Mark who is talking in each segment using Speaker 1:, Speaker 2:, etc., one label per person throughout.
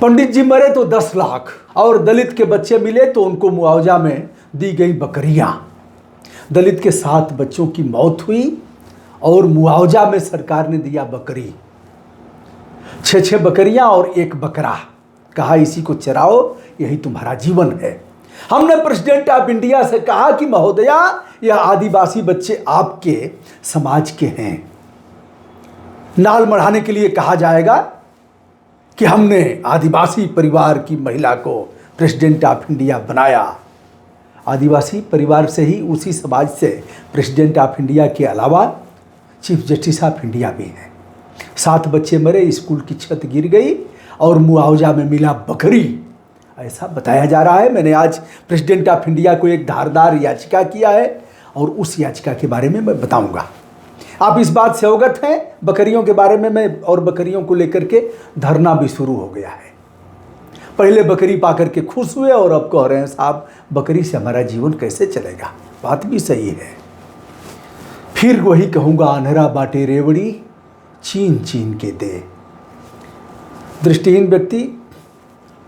Speaker 1: पंडित जी मरे तो 10 लाख और दलित के बच्चे मिले तो उनको मुआवजा में दी गई बकरियां। दलित के 7 बच्चों की मौत हुई और मुआवजा में सरकार ने दिया बकरी। 6 बकरियां और 1 बकरा, कहा इसी को चराओ, यही तुम्हारा जीवन है। हमने प्रेसिडेंट ऑफ इंडिया से कहा कि महोदया, यह आदिवासी बच्चे आपके समाज के हैं। नाल मढ़ाने के लिए कहा जाएगा कि हमने आदिवासी परिवार की महिला को प्रेसिडेंट ऑफ इंडिया बनाया। आदिवासी परिवार से ही, उसी समाज से प्रेसिडेंट ऑफ इंडिया के अलावा चीफ जस्टिस ऑफ इंडिया भी हैं। 7 बच्चे मरे, स्कूल की छत गिर गई और मुआवजा में मिला बकरी, ऐसा बताया जा रहा है। मैंने आज प्रेसिडेंट ऑफ इंडिया को एक धारदार याचिका किया है और उस याचिका के बारे में मैं बताऊंगा। आप इस बात से अवगत हैं, बकरियों के बारे में मैं और बकरियों को लेकर के धरना भी शुरू हो गया है। पहले बकरी पाकर के खुश हुए और अब कह रहे हैं साहब बकरी से हमारा जीवन कैसे चलेगा। बात भी सही है। फिर वही कहूँगा, अंधेरा बाटे रेवड़ी चीन चीन के दे। दृष्टिहीन व्यक्ति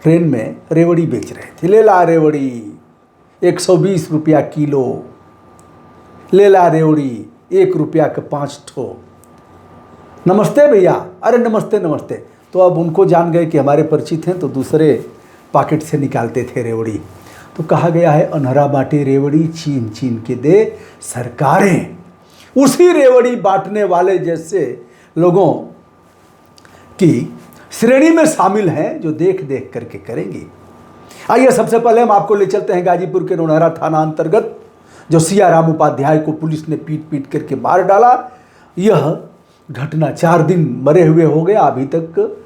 Speaker 1: ट्रेन में रेवड़ी बेच रहे थे। ले ला रेवड़ी 120 रुपया किलो, ले ला रेवड़ी 1 रुपया का 5 ठो। नमस्ते भैया, अरे नमस्ते नमस्ते। तो अब उनको जान गए कि हमारे परिचित हैं तो दूसरे पॉकेट से निकालते थे रेवड़ी। तो कहा गया है अनहरा बाटे रेवड़ी चीन चीन के दे सरकारें। उसी रेवड़ी बांटने वाले जैसे लोगों की श्रेणी में शामिल हैं जो देख देख करके करेंगी। आइए सबसे पहले हम आपको ले चलते हैं गाजीपुर के नौनहरा थाना अंतर्गत, जो सियाराम उपाध्याय को पुलिस ने पीट पीट करके मार डाला। यह घटना 4 दिन मरे हुए हो गया। अभी तक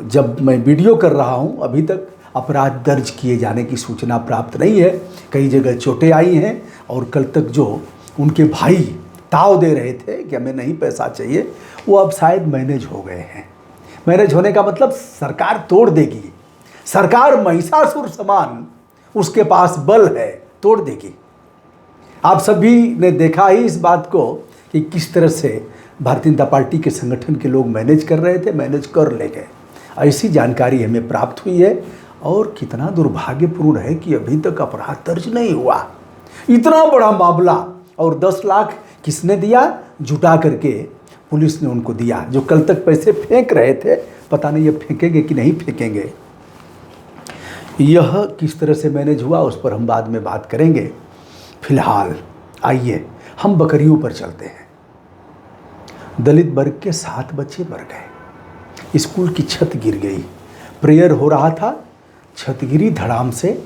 Speaker 1: जब मैं वीडियो कर रहा हूं, अभी तक अपराध दर्ज किए जाने की सूचना प्राप्त नहीं है। कई जगह चोटें आई हैं और कल तक जो उनके भाई ताव दे रहे थे कि हमें नहीं पैसा चाहिए, वो अब शायद मैनेज हो गए हैं। मैनेज होने का मतलब सरकार तोड़ देगी। सरकार महिषासुर समान, उसके पास बल है, तोड़ देगी। आप सभी ने देखा ही इस बात को कि किस तरह से भारतीय जनता पार्टी के संगठन के लोग मैनेज कर रहे थे, मैनेज कर ले गए। ऐसी जानकारी हमें प्राप्त हुई है। और कितना दुर्भाग्यपूर्ण है कि अभी तक अपराध दर्ज नहीं हुआ। इतना बड़ा मामला, और 10 लाख किसने दिया? जुटा करके पुलिस ने उनको दिया। जो कल तक पैसे फेंक रहे थे, पता नहीं ये फेंकेंगे कि नहीं फेंकेंगे। यह किस तरह से मैनेज हुआ उस पर हम बाद में बात करेंगे। फिलहाल आइए हम बकरियों पर चलते हैं। दलित वर्ग के 7 बच्चे मर गए, स्कूल की छत गिर गई, प्रेयर हो रहा था, छत गिरी धड़ाम से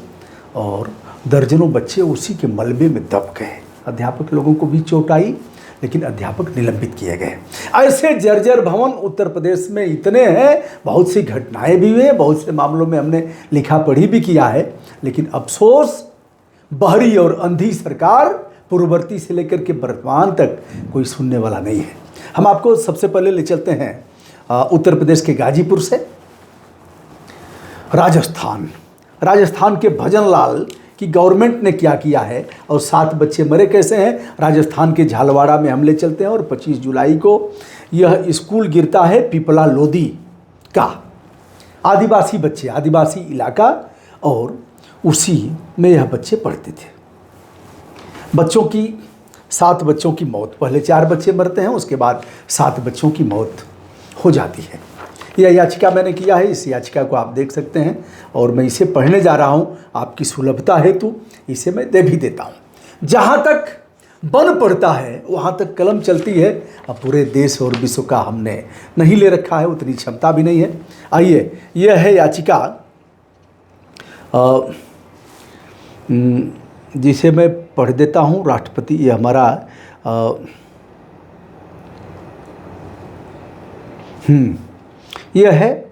Speaker 1: और दर्जनों बच्चे उसी के मलबे में दब गए। अध्यापक लोगों को भी चोट आई, लेकिन अध्यापक निलंबित किए गए। ऐसे जर्जर भवन उत्तर प्रदेश में इतने हैं। बहुत सी घटनाएं भी हुई हैं, बहुत से मामलों में हमने लिखा पढ़ी भी किया है। लेकिन अफसोस, बहरी और अंधी सरकार पूर्ववर्ती से लेकर के वर्तमान तक कोई सुनने वाला नहीं है। हम आपको सबसे पहले ले चलते हैं उत्तर प्रदेश के गाजीपुर से राजस्थान के भजन लाल की गवर्नमेंट ने क्या किया है और 7 बच्चे मरे कैसे हैं। राजस्थान के झालवाड़ा में हम ले चलते हैं और 25 जुलाई को यह स्कूल गिरता है पिपला लोधी का। आदिवासी बच्चे, आदिवासी इलाका, और उसी में यह बच्चे पढ़ते थे। बच्चों की 7 बच्चों की मौत, पहले 4 बच्चे मरते हैं, उसके बाद 7 बच्चों की मौत हो जाती है। यह याचिका मैंने किया है, इस याचिका को आप देख सकते हैं और मैं इसे पढ़ने जा रहा हूँ। आपकी सुलभता हेतु इसे मैं दे भी देता हूँ। जहाँ तक बन पड़ता है वहाँ तक कलम चलती है। अब पूरे देश और विश्व का हमने नहीं ले रखा है, उतनी क्षमता भी नहीं है। आइए, यह है याचिका जिसे मैं पढ़ देता हूँ। राष्ट्रपति, ये हमारा यह है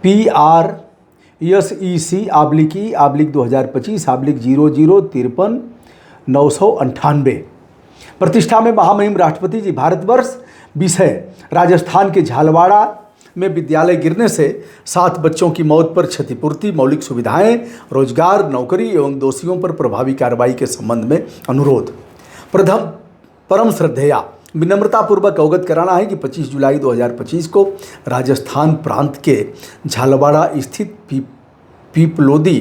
Speaker 1: PREC/2025/0053/0093 प्रतिष्ठा में महामहिम राष्ट्रपति जी भारतवर्ष। विषय राजस्थान के झालवाड़ा में विद्यालय गिरने से 7 बच्चों की मौत पर क्षतिपूर्ति, मौलिक सुविधाएं, रोजगार, नौकरी एवं दोषियों पर प्रभावी कार्रवाई के संबंध में अनुरोध। परम श्रद्धेया विनम्रतापूर्वक अवगत कराना है कि 25 जुलाई 2025 को राजस्थान प्रांत के झालवाड़ा स्थित पीपलोदी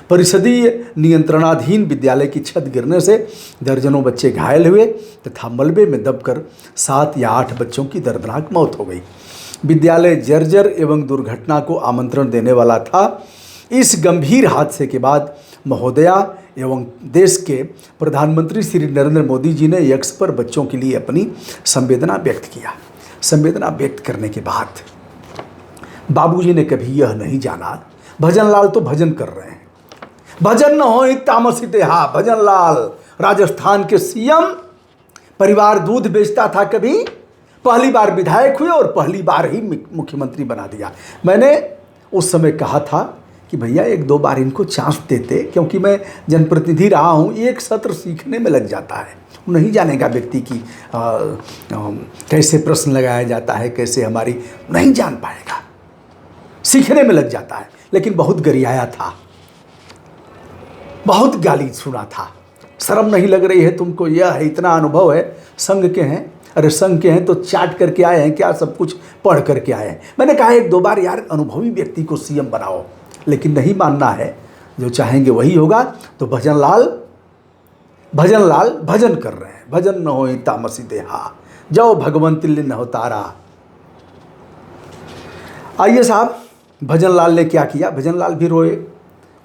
Speaker 1: परिषदीय नियंत्रणाधीन विद्यालय की छत गिरने से दर्जनों बच्चे घायल हुए तथा मलबे में दबकर 7 या 8 बच्चों की दर्दनाक मौत हो गई। विद्यालय जर्जर एवं दुर्घटना को आमंत्रण देने वाला था। इस गंभीर हादसे के बाद महोदया एवं देश के प्रधानमंत्री श्री नरेंद्र मोदी जी ने एक्स पर बच्चों के लिए अपनी संवेदना व्यक्त किया। संवेदना व्यक्त करने के बाद बाबूजी ने कभी यह नहीं जाना भजन लाल तो भजन कर रहे हैं, भजन न हो तामसी देहा। भजन लाल राजस्थान के सीएम, परिवार दूध बेचता था, कभी पहली बार विधायक हुए और पहली बार ही मुख्यमंत्री बना दिया। मैंने उस समय कहा था कि भैया 1-2 बार इनको चांस देते, क्योंकि मैं जनप्रतिनिधि रहा हूँ, एक सत्र सीखने में लग जाता है। नहीं जानेगा व्यक्ति की कैसे प्रश्न लगाया जाता है, कैसे हमारी, नहीं जान पाएगा, सीखने में लग जाता है। लेकिन बहुत गरियाया था, बहुत गाली सुना था। शर्म नहीं लग रही है तुमको? यह है, इतना अनुभव है, संघ के हैं। अरे संघ के हैं तो चाट करके आए हैं क्या? सब कुछ पढ़ करके आए हैं। मैंने कहा 1-2 बार यार अनुभवी व्यक्ति को सीएम बनाओ, लेकिन नहीं मानना है। जो चाहेंगे वही होगा। तो भजन लाल भजन कर रहे हैं। भजन न हो तामसी देहा, जाओ भगवंत न हो तारा। आइए साहब, भजन लाल ने क्या किया? भजन लाल भी रोए।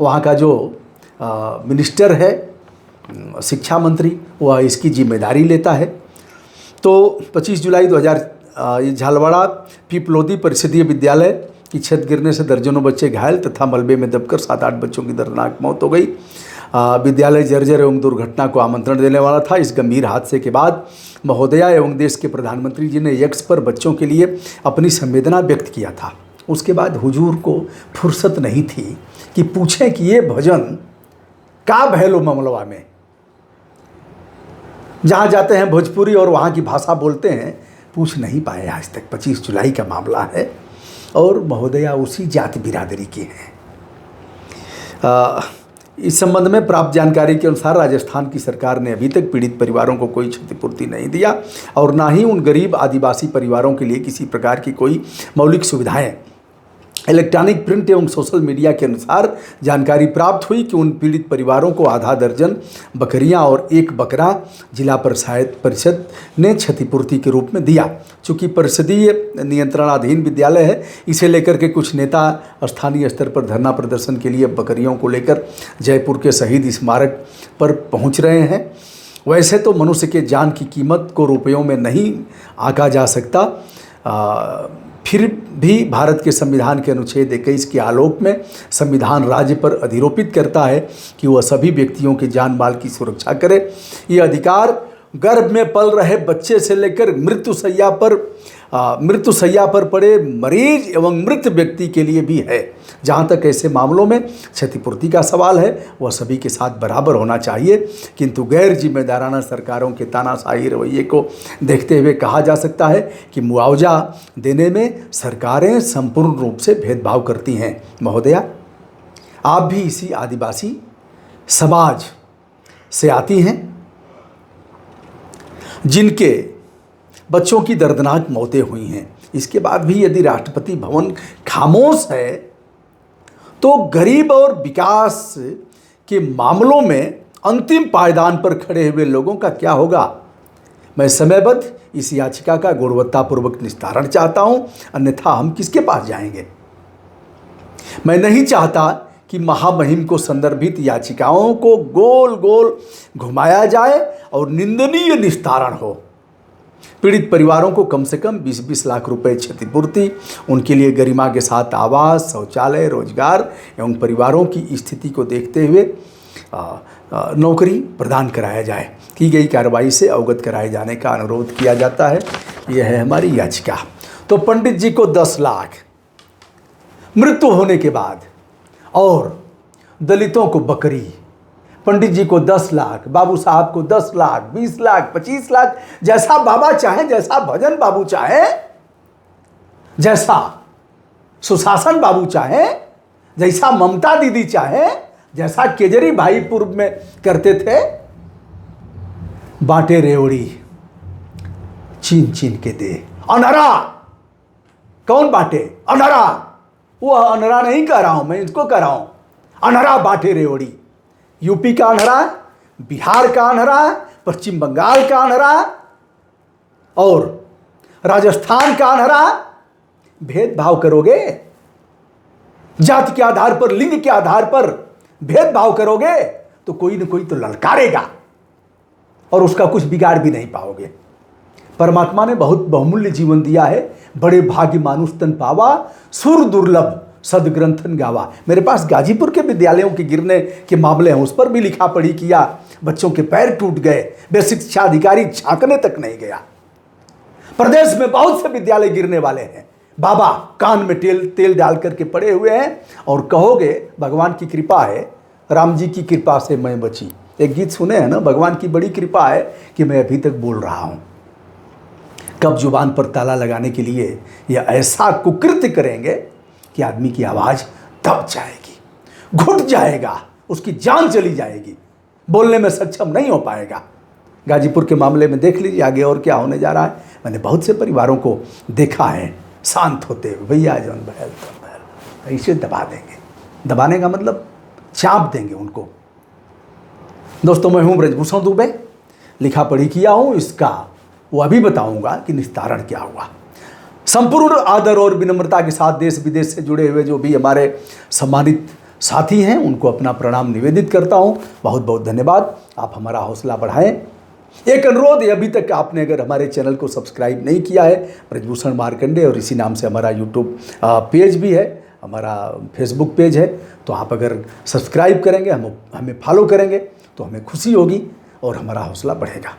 Speaker 1: वहाँ का जो मिनिस्टर है, शिक्षा मंत्री, वह इसकी जिम्मेदारी लेता है। तो 25 जुलाई 2000 झालवाड़ा पीपलोदी परिषदीय विद्यालय की छत गिरने से दर्जनों बच्चे घायल तथा मलबे में दबकर 7-8 बच्चों की दर्दनाक मौत हो गई। विद्यालय जर्जर एवं दुर्घटना को आमंत्रण देने वाला था। इस गंभीर हादसे के बाद महोदया एवं देश के प्रधानमंत्री जी ने एक्स पर बच्चों के लिए अपनी संवेदना व्यक्त किया था। उसके बाद हुजूर को फुर्सत नहीं थी कि पूछें कि ये भजन का भैलो ममलवा में। जहाँ जाते हैं भोजपुरी और वहाँ की भाषा बोलते हैं, पूछ नहीं पाए आज तक। 25 जुलाई का मामला है और महोदया उसी जाति बिरादरी के हैं। इस संबंध में प्राप्त जानकारी के अनुसार राजस्थान की सरकार ने अभी तक पीड़ित परिवारों को कोई क्षतिपूर्ति नहीं दिया और ना ही उन गरीब आदिवासी परिवारों के लिए किसी प्रकार की कोई मौलिक सुविधाएं। इलेक्ट्रॉनिक, प्रिंट एवं सोशल मीडिया के अनुसार जानकारी प्राप्त हुई कि उन पीड़ित परिवारों को आधा दर्जन बकरियां और 1 बकरा जिला परिषद ने क्षतिपूर्ति के रूप में दिया। चूँकि परिषदीय नियंत्रणाधीन विद्यालय है, इसे लेकर के कुछ नेता स्थानीय स्तर पर धरना प्रदर्शन के लिए बकरियों को लेकर जयपुर के शहीद स्मारक पर पहुंच रहे हैं। वैसे तो मनुष्य के जान की कीमत को रुपयों में नहीं आंका जा सकता, फिर भी भारत के संविधान के अनुच्छेद 21 के आलोक में संविधान राज्य पर अधिरोपित करता है कि वह सभी व्यक्तियों के जान माल की सुरक्षा करे। ये अधिकार गर्भ में पल रहे बच्चे से लेकर मृत्यु शैया पर पड़े मरीज एवं मृत व्यक्ति के लिए भी है। जहाँ तक ऐसे मामलों में क्षतिपूर्ति का सवाल है, वह सभी के साथ बराबर होना चाहिए। किंतु गैर जिम्मेदाराना सरकारों के तानाशाही रवैये को देखते हुए कहा जा सकता है कि मुआवजा देने में सरकारें संपूर्ण रूप से भेदभाव करती हैं। महोदया, आप भी इसी आदिवासी समाज से आती हैं जिनके बच्चों की दर्दनाक मौतें हुई हैं। इसके बाद भी यदि राष्ट्रपति भवन खामोश है तो गरीब और विकास के मामलों में अंतिम पायदान पर खड़े हुए लोगों का क्या होगा? मैं समयबद्ध इस याचिका का गुणवत्तापूर्वक निस्तारण चाहता हूं, अन्यथा हम किसके पास जाएंगे? मैं नहीं चाहता कि महामहिम को संदर्भित याचिकाओं को गोल गोल घुमाया जाए और निंदनीय निस्तारण हो। पीड़ित परिवारों को कम से कम 20-20 लाख रुपए क्षतिपूर्ति, उनके लिए गरिमा के साथ आवास, शौचालय, रोजगार एवं परिवारों की स्थिति को देखते हुए नौकरी प्रदान कराया जाए। की गई कार्रवाई से अवगत कराए जाने का अनुरोध किया जाता है। यह है हमारी याचिका। तो पंडित जी को 10 लाख मृत्यु होने के बाद और दलितों को बकरी, पंडित जी को 10 लाख, बाबू साहब को 10 लाख, 20 लाख, 25 लाख, जैसा बाबा चाहे, जैसा भजन बाबू चाहे, जैसा सुशासन बाबू चाहे, जैसा ममता दीदी चाहे, जैसा केजरी भाई पूर्व में करते थे, बांटे रेवड़ी, छीन छीन के दे। अनहरा कौन बांटे? अनहरा। वो अनहरा नहीं कह रहा हूं मैं, इसको कह रहा हूं अनहरा बांटे रेवड़ी। यूपी का अनहरा, बिहार का अनहरा, पश्चिम बंगाल का अनहरा और राजस्थान का अनहरा। भेदभाव करोगे? जाति के आधार पर, लिंग के आधार पर भेदभाव करोगे तो कोई न कोई तो ललकारेगा और उसका कुछ बिगाड़ भी नहीं पाओगे। परमात्मा ने बहुत बहुमूल्य जीवन दिया है। बड़े भाग्य मानुष तन पावा, सुर दुर्लभ सदग्रंथन गावा। मेरे पास गाजीपुर के विद्यालयों के गिरने के मामले हैं, उस पर भी लिखा पढ़ी किया। बच्चों के पैर टूट गए, बेसिक शिक्षा अधिकारी झांकने तक नहीं गया। प्रदेश में बहुत से विद्यालय गिरने वाले हैं। बाबा कान में तेल डाल करके पड़े हुए हैं और कहोगे भगवान की कृपा है, राम जी की कृपा से मैं बची। एक गीत सुने हैं ना, भगवान की बड़ी कृपा है कि मैं अभी तक बोल रहा हूं। कब जुबान पर ताला लगाने के लिए यह ऐसा कुकृत्य करेंगे कि आदमी की आवाज दब जाएगी, घुट जाएगा, उसकी जान चली जाएगी, बोलने में सक्षम नहीं हो पाएगा। गाजीपुर के मामले में देख लीजिए आगे और क्या होने जा रहा है। मैंने बहुत से परिवारों को देखा है शांत होते हुए, भैया जौन बहल ऐसे दबा देंगे। दबाने का मतलब चाप देंगे उनको। दोस्तों, मैं हूं ब्रजभूषण दुबे, लिखा पढ़ी किया हूं। इसका वो अभी बताऊंगा कि निस्तारण क्या हुआ। संपूर्ण आदर और विनम्रता के साथ देश विदेश से जुड़े हुए जो भी हमारे सम्मानित साथी हैं उनको अपना प्रणाम निवेदित करता हूं। बहुत बहुत धन्यवाद। आप हमारा हौसला बढ़ाएं। एक अनुरोध है, अभी तक आपने अगर हमारे चैनल को सब्सक्राइब नहीं किया है, ब्रजभूषण मार्कंडे और इसी नाम से हमारा यूट्यूब पेज भी है, हमारा फेसबुक पेज है, तो आप अगर सब्सक्राइब करेंगे, हमें फॉलो करेंगे तो हमें खुशी होगी और हमारा हौसला बढ़ेगा।